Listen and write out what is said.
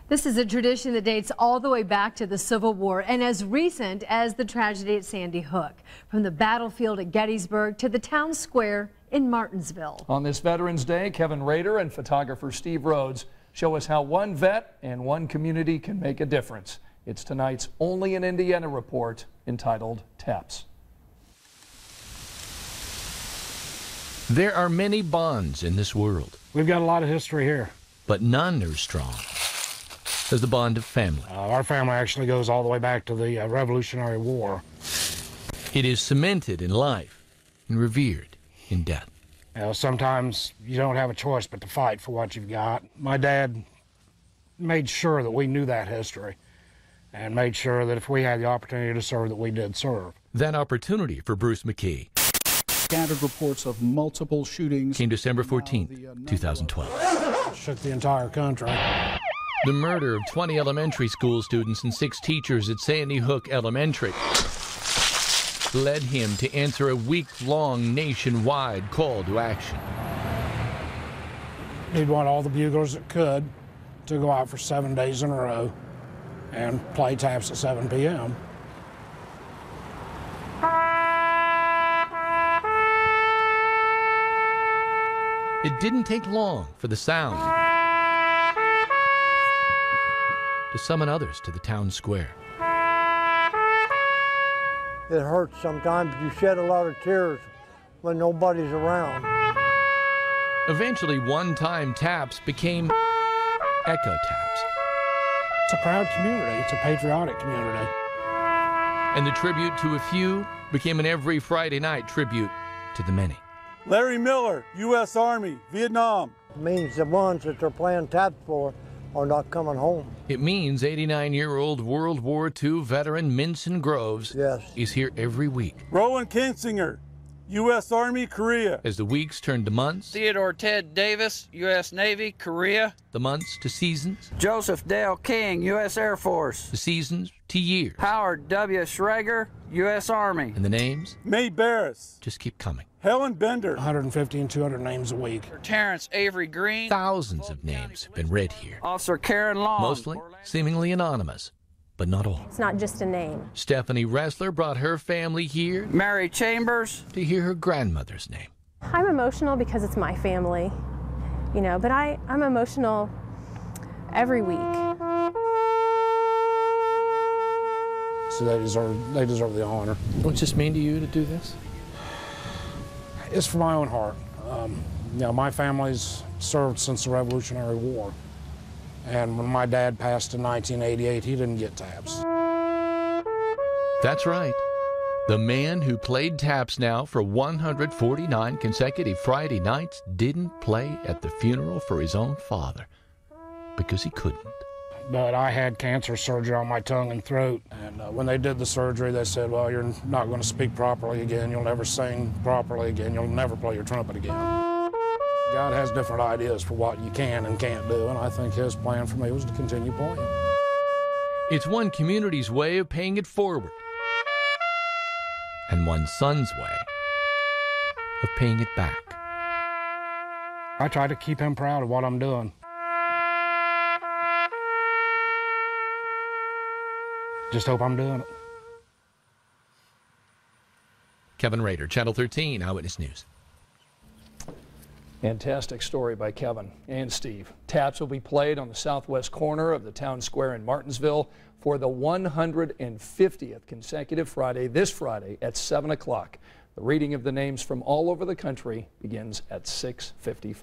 This is a tradition that dates all the way back to the Civil War and as recent as the tragedy at Sandy Hook. From the battlefield at Gettysburg to the town square in Martinsville. On this Veterans Day, Kevin Rader and photographer Steve Rhodes show us how one vet and one community can make a difference. It's tonight's Only in Indiana report entitled TAPS. There are many bonds in this world. We've got a lot of history here. But none are as strong as the bond of family. Our family actually goes all the way back to the Revolutionary War. It is cemented in life and revered in death. Sometimes you don't have a choice but to fight for what you've got. My dad made sure that we knew that history and made sure that if we had the opportunity to serve, that we did serve. That opportunity for Bruce McKee scattered reports of multiple shootings came December 14th, 2012. Shook the entire country. The murder of 20 elementary school students and 6 teachers at Sandy Hook Elementary led him to answer a week-long nationwide call to action. He'd want all the buglers that could to go out for 7 days in a row and play taps at 7 p.m. It didn't take long for the sound to summon others to the town square. It hurts sometimes. You shed a lot of tears when nobody's around. Eventually, one-time taps became echo taps. It's a proud community. It's a patriotic community. And the tribute to a few became an every Friday night tribute to the many. Larry Miller, U.S. Army, Vietnam. It means the ones that they're playing taps for are not coming home. It means 89-year-old World War II veteran Minson Groves is here every week. Rowan Kinsinger, U.S. Army, Korea. As the weeks turn to months, Theodore Ted Davis, U.S. Navy, Korea. The months to seasons. Joseph Dale King, U.S. Air Force. The seasons to years. Howard W. Schrager, U.S. Army. And the names? May Barris. Just keep coming. Helen Bender. 150 and 200 names a week. Terrence Avery Green. Thousands of names have been read here. Officer Karen Long. Mostly seemingly anonymous, but not all. It's not just a name. Stephanie Ressler brought her family here. Mary Chambers. To hear her grandmother's name. I'm emotional because it's my family, you know, but I'm emotional every week. So they deserve the honor. What's this mean to you to do this? It's for my own heart. My family's served since the Revolutionary War. And when my dad passed in 1988, he didn't get taps. That's right. The man who played taps now for 149 consecutive Friday nights didn't play at the funeral for his own father because he couldn't. But I had cancer surgery on my tongue and throat, and when they did the surgery, they said, well, you're not going to speak properly again, you'll never sing properly again, you'll never play your trumpet again. God has different ideas for what you can and can't do, and I think his plan for me was to continue playing. It's one community's way of paying it forward, and one son's way of paying it back. I try to keep him proud of what I'm doing. Just hope I'm doing it. Kevin Rader, Channel 13, Eyewitness News. Fantastic story by Kevin and Steve. Taps will be played on the southwest corner of the town square in Martinsville for the 150th consecutive Friday, this Friday at 7 o'clock. The reading of the names from all over the country begins at 6:55.